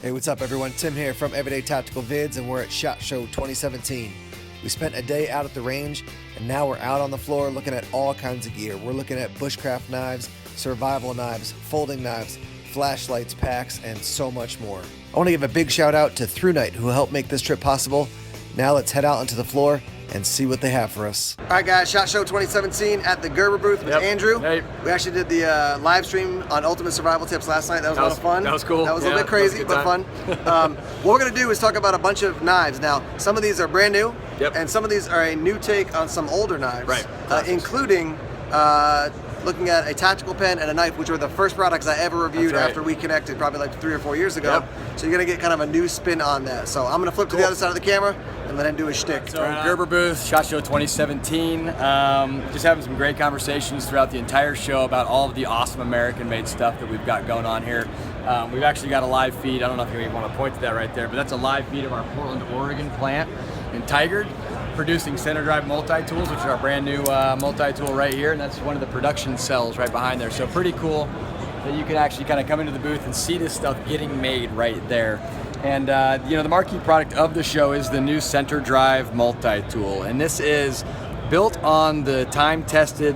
Hey, what's up everyone? Tim here from Everyday Tactical Vids, and we're at SHOT Show 2017. We spent a day out at the range, and now we're out on the floor looking at all kinds of gear. We're looking at bushcraft knives, survival knives, folding knives, flashlights, packs, and so much more. I want to give a big shout out to ThruNite, who helped make this trip possible. Now let's head out onto the floor and see what they have for us. All right, guys, SHOT Show 2017 at the Gerber booth with Andrew. Hey. We actually did the live stream on Ultimate Survival Tips last night. That was a lot of fun. That was cool. That was a little bit crazy, but fun. What we're gonna do is talk about a bunch of knives. Now, some of these are brand new, and some of these are a new take on some older knives, including looking at a tactical pen and a knife, which were the first products I ever reviewed after we connected, probably like 3 or 4 years ago. So you're gonna get kind of a new spin on that. So I'm gonna flip to the other side of the camera and let him do his shtick. So Gerber booth, SHOT Show 2017. Just having some great conversations throughout the entire show about all of the awesome American-made stuff that we've got going on here. We've actually got a live feed. I don't know if you even want to point to that right there, but that's a live feed of our Portland, Oregon plant in Tigard, producing center drive multi-tools, which is our brand new multi-tool right here, and that's one of the production cells right behind there. So pretty cool that you can actually kind of come into the booth and see this stuff getting made right there. And you know, the marquee product of the show is the new center drive multi-tool, and this is built on the time-tested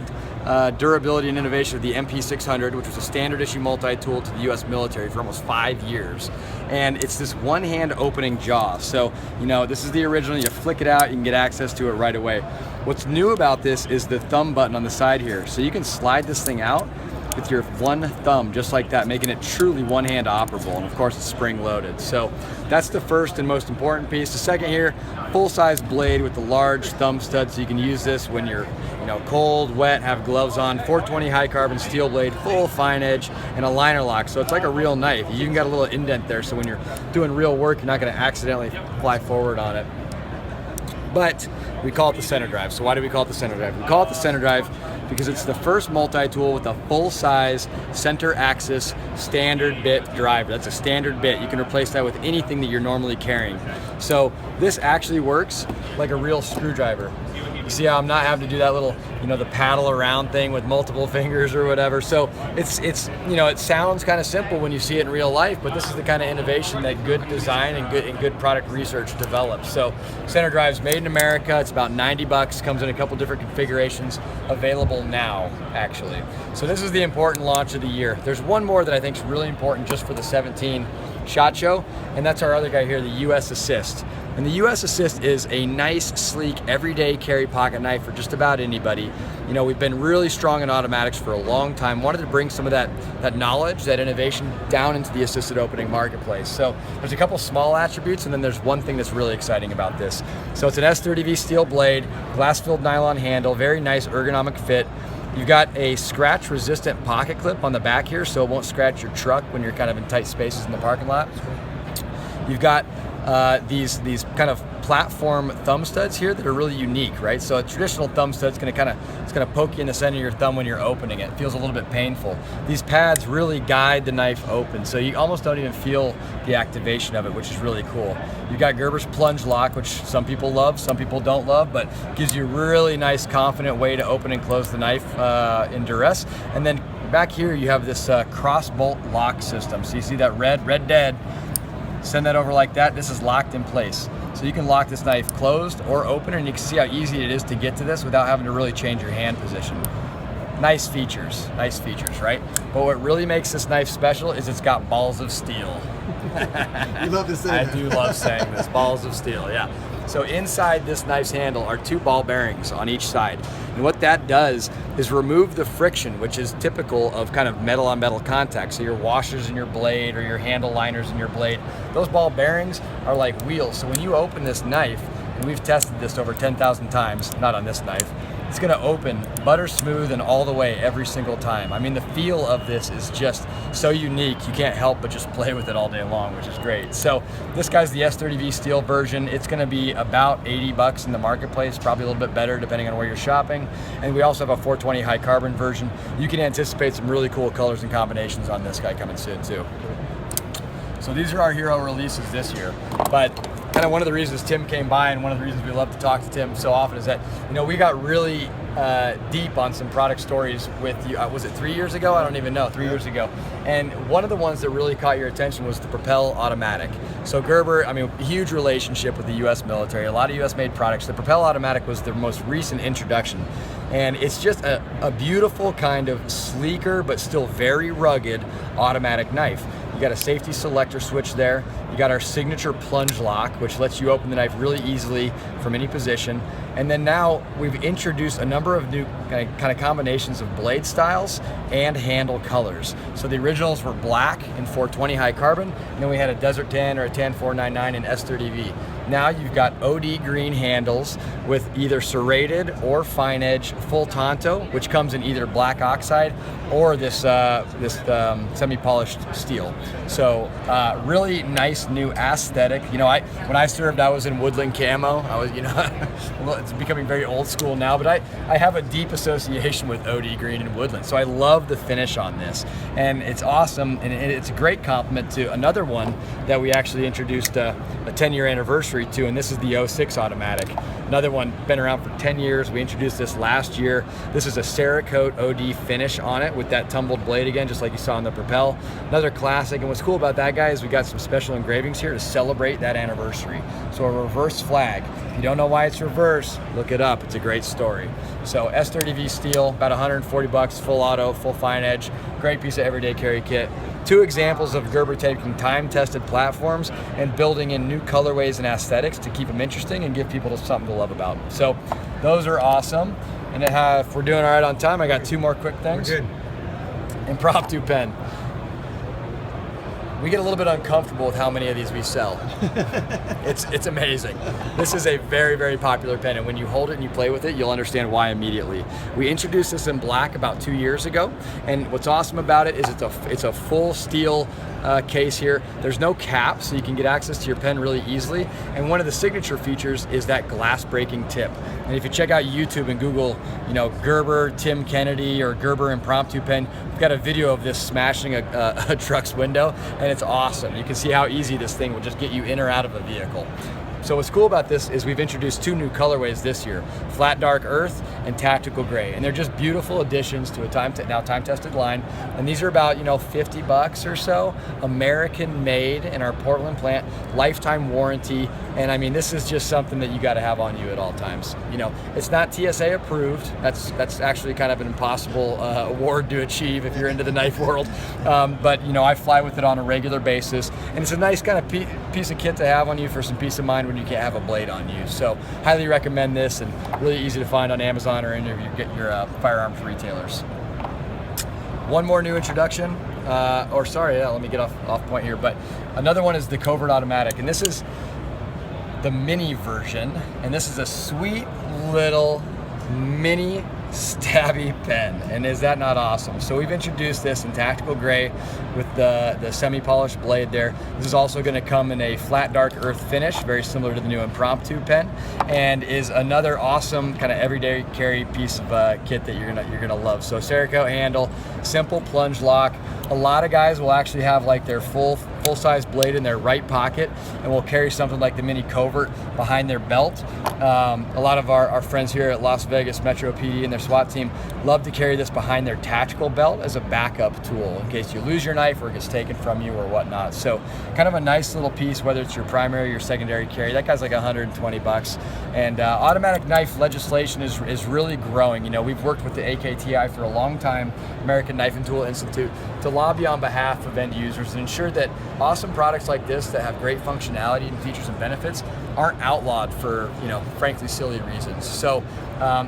durability and innovation of the MP600, which was a standard issue multi-tool to the US military for almost 5 years. And it's this one-hand opening jaw. So, you know, this is the original. You flick it out, you can get access to it right away. What's new about this is the thumb button on the side here. So you can slide this thing out with your one thumb, just like that, making it truly one-hand operable. And of course, it's spring-loaded. So that's the first and most important piece. The second here, full-size blade with the large thumb stud, so you can use this when you're, you know, cold, wet, have gloves on. 420 high carbon steel blade, full fine edge, and a liner lock. So it's like a real knife. You even got a little indent there, so when you're doing real work, you're not going to accidentally fly forward on it. But we call it the center drive. So why do we call it the center drive? We call it the center drive because it's the first multi-tool with a full-size center axis standard bit driver. That's a standard bit. You can replace that with anything that you're normally carrying. So this actually works like a real screwdriver. You see how I'm not having to do that little, you know, the paddle around thing with multiple fingers or whatever. So it's you know, it sounds kind of simple when you see it in real life, but this is the kind of innovation that good design and good product research develops. So center drive's made in America. It's about 90 bucks, comes in a couple different configurations, available now, actually. So this is the important launch of the year. There's one more that I think is really important just for the 17 SHOT Show, and that's our other guy here, the US Assist. And the US Assist is a nice, sleek, everyday carry pocket knife for just about anybody. You know, we've been really strong in automatics for a long time. Wanted to bring some of that knowledge, that innovation down into the assisted opening marketplace. So there's a couple small attributes, and then there's one thing that's really exciting about this. So it's an S30V steel blade, glass-filled nylon handle, very nice ergonomic fit. You've got a scratch-resistant pocket clip on the back here, so it won't scratch your truck when you're kind of in tight spaces in the parking lot. You've got these kind of platform thumb studs here that are really unique, right? So a traditional thumb stud's gonna poke you in the center of your thumb when you're opening it. It feels a little bit painful. These pads really guide the knife open, so you almost don't even feel the activation of it, which is really cool. You've got Gerber's plunge lock, which some people love, some people don't love, but gives you a really nice, confident way to open and close the knife in duress. And then back here you have this cross bolt lock system. So you see that red dead. Send that over like that. This is locked in place. So you can lock this knife closed or open, and you can see how easy it is to get to this without having to really change your hand position. Nice features, right? But what really makes this knife special is it's got balls of steel. You love to say that. I do love saying this, balls of steel, yeah. So inside this knife's handle are 2 ball bearings on each side. And what that does is remove the friction, which is typical of kind of metal on metal contact. So your washers in your blade or your handle liners in your blade, those ball bearings are like wheels. So when you open this knife, and we've tested this over 10,000 times, not on this knife, it's gonna open butter smooth and all the way every single time. I mean, the feel of this is just so unique. You can't help but just play with it all day long, which is great. So this guy's the S30V steel version. It's gonna be about 80 bucks in the marketplace, probably a little bit better depending on where you're shopping. And we also have a 420 high carbon version. You can anticipate some really cool colors and combinations on this guy coming soon too. So these are our hero releases this year, but kind of one of the reasons Tim came by and one of the reasons we love to talk to Tim so often is that, you know, we got really deep on some product stories with you. Was it 3 years ago? I don't even know. 3 years ago. And one of the ones that really caught your attention was the Propel Automatic. So Gerber, I mean, huge relationship with the U.S. military, a lot of U.S. made products. The Propel Automatic was their most recent introduction. And it's just a beautiful kind of sleeker, but still very rugged automatic knife. You got a safety selector switch there. You got our signature plunge lock, which lets you open the knife really easily from any position. And then now we've introduced a number of new kind of combinations of blade styles and handle colors. So the originals were black in 420 high carbon, and then we had a Desert Tan or a Tan 499 in S30V. Now you've got OD green handles with either serrated or fine edge full tanto, which comes in either black oxide or this semi-polished steel. So really nice new aesthetic. You know, when I served, I was in woodland camo. I was, you know, well, it's becoming very old school now, but I have a deep association with OD green and woodland. So I love the finish on this, and it's awesome, and it's a great compliment to another one that we actually introduced a 10-year anniversary to, and this is the 06 automatic. Another one, been around for 10 years. We introduced this last year. This is a Cerakote OD finish on it with that tumbled blade again, just like you saw on the Propel. Another classic, and what's cool about that, guy, is we got some special engravings here to celebrate that anniversary. So a reverse flag. If you don't know why it's reverse, look it up. It's a great story. So S30V steel, about 140 bucks, full auto, full fine edge, great piece of everyday carry kit. Two examples of Gerber taking time-tested platforms and building in new colorways and aesthetics to keep them interesting and give people something to love about. So those are awesome. And if we're doing all right on time, I got two more quick things. We're good. Impromptu pen. We get a little bit uncomfortable with how many of these we sell. It's amazing. This is a very, very popular pen, and when you hold it and you play with it, you'll understand why immediately. We introduced this in black about 2 years ago, and what's awesome about it is it's a full steel case here. There's no cap, so you can get access to your pen really easily, and one of the signature features is that glass breaking tip. And if you check out YouTube and Google, you know, Gerber Tim Kennedy or Gerber Impromptu pen, we've got a video of this smashing a truck's window, and it's awesome. You can see how easy this thing will just get you in or out of a vehicle. So what's cool about this is we've introduced two new colorways this year, Flat Dark Earth and Tactical Gray, and they're just beautiful additions to a now time-tested line. And these are about, you know, 50 bucks or so, American made in our Portland plant, lifetime warranty. And I mean, this is just something that you got to have on you at all times. You know, it's not TSA approved. That's actually kind of an impossible award to achieve if you're into the knife world. But you know, I fly with it on a regular basis, and it's a nice kind of piece of kit to have on you for some peace of mind when you can't have a blade on you. So highly recommend this, and really easy to find on Amazon or any of your firearms retailers. One more new introduction, let me get off point here, but another one is the Covert Automatic, and this is the mini version, and this is a sweet little mini stabby pen, and is that not awesome? So we've introduced this in Tactical Gray with the semi-polished blade there. This is also going to come in a flat dark earth finish, very similar to the new Impromptu pen, and is another awesome kind of everyday carry piece of kit that you're gonna love. So Cerakote handle, simple plunge lock. A lot of guys will actually have like their full-size blade in their right pocket, and will carry something like the Mini Covert behind their belt. A lot of our friends here at Las Vegas Metro PD and their SWAT team love to carry this behind their tactical belt as a backup tool in case you lose your knife or it gets taken from you or whatnot. So kind of a nice little piece, whether it's your primary or your secondary carry. That guy's like 120 bucks. And automatic knife legislation is really growing. You know, we've worked with the AKTI for a long time, American Knife and Tool Institute, to lobby on behalf of end users and ensure that awesome products like this that have great functionality and features and benefits aren't outlawed for, you know, frankly silly reasons. So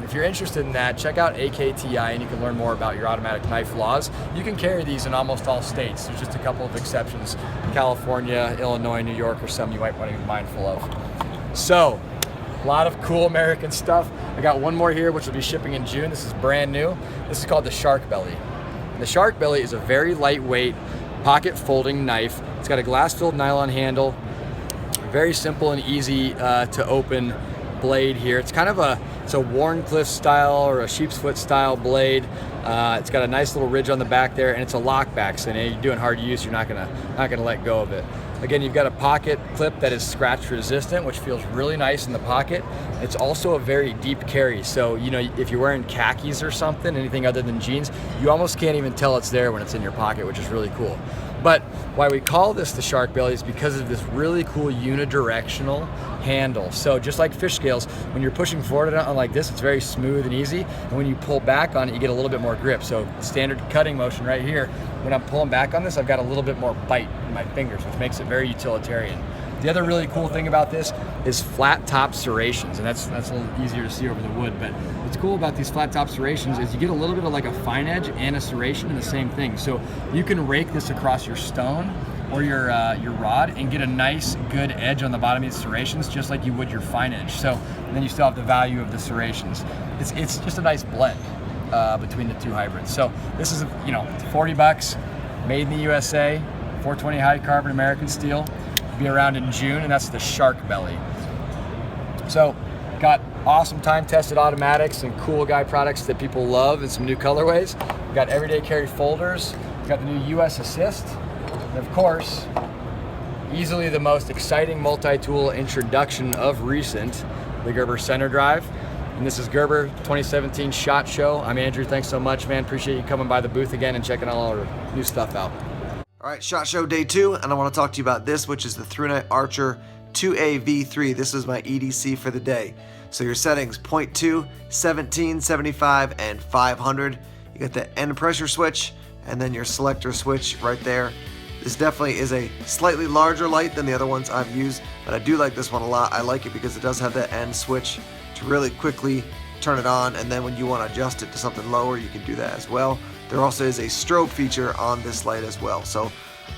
if you're interested in that, check out AKTI and you can learn more about your automatic knife laws. You can carry these in almost all states. There's just a couple of exceptions. California, Illinois, New York are some you might want to be mindful of. So a lot of cool American stuff. I got one more here which will be shipping in June. This is brand new. This is called the Shark Belly. The Shark Belly is a very lightweight pocket folding knife. It's got a glass-filled nylon handle, very simple and easy to open blade here. It's kind of a Wharncliffe style or a sheep's foot style blade. It's got a nice little ridge on the back there, and it's a lockback, so you're doing hard use, you're not gonna let go of it. Again, you've got a pocket clip that is scratch resistant, which feels really nice in the pocket. It's also a very deep carry. So, you know, if you're wearing khakis or something, anything other than jeans, you almost can't even tell it's there when it's in your pocket, which is really cool. But why we call this the shark belly is because of this really cool unidirectional handle. So just like fish scales, when you're pushing forward on like this, it's very smooth and easy. And when you pull back on it, you get a little bit more grip. So standard cutting motion right here, when I'm pulling back on this, I've got a little bit more bite in my fingers, which makes it very utilitarian. The other really cool thing about this is flat top serrations, and that's a little easier to see over the wood, but what's cool about these flat top serrations is you get a little bit of like a fine edge and a serration in the same thing. So you can rake this across your stone or your rod and get a nice good edge on the bottom of these serrations, just like you would your fine edge. So and then you still have the value of the serrations. It's just a nice blend between the two hybrids. So this is, you know, $40, made in the USA, 420 high carbon American steel. Be around in June, and that's the shark belly. So got awesome time tested automatics and cool guy products that people love and some new colorways. We got everyday carry folders. We got the new US Assist, and of course, easily the most exciting multi-tool introduction of recent, the Gerber Center Drive. And this is Gerber 2017 SHOT Show. I'm Andrew. Thanks so much, man. Appreciate you coming by the booth again and checking all our new stuff out. All right, SHOT Show day 2, and I want to talk to you about this, which is the ThruNite Archer 2A V3. This is my EDC for the day. So your settings, 0.2, 17, 75, and 500. You got the end pressure switch, and then your selector switch right there. This definitely is a slightly larger light than the other ones I've used, but I do like this one a lot. I like it because it does have that end switch to really quickly turn it on, and then when you want to adjust it to something lower, you can do that as well. There also is a strobe feature on this light as well. So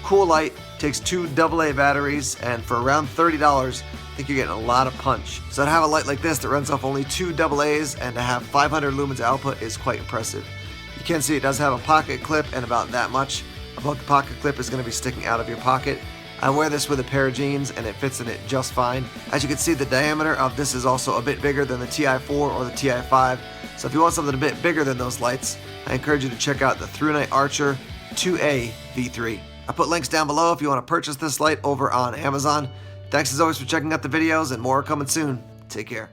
cool light, takes 2 AA batteries, and for around $30, I think you're getting a lot of punch. So to have a light like this that runs off only 2 AA's and to have 500 lumens output is quite impressive. You can see it does have a pocket clip, and about that much above the pocket clip is going to be sticking out of your pocket. I wear this with a pair of jeans and it fits in it just fine. As you can see, the diameter of this is also a bit bigger than the TI4 or the TI5. So if you want something a bit bigger than those lights, I encourage you to check out the ThruNite Archer 2A V3. I put links down below if you want to purchase this light over on Amazon. Thanks as always for checking out the videos, and more are coming soon. Take care.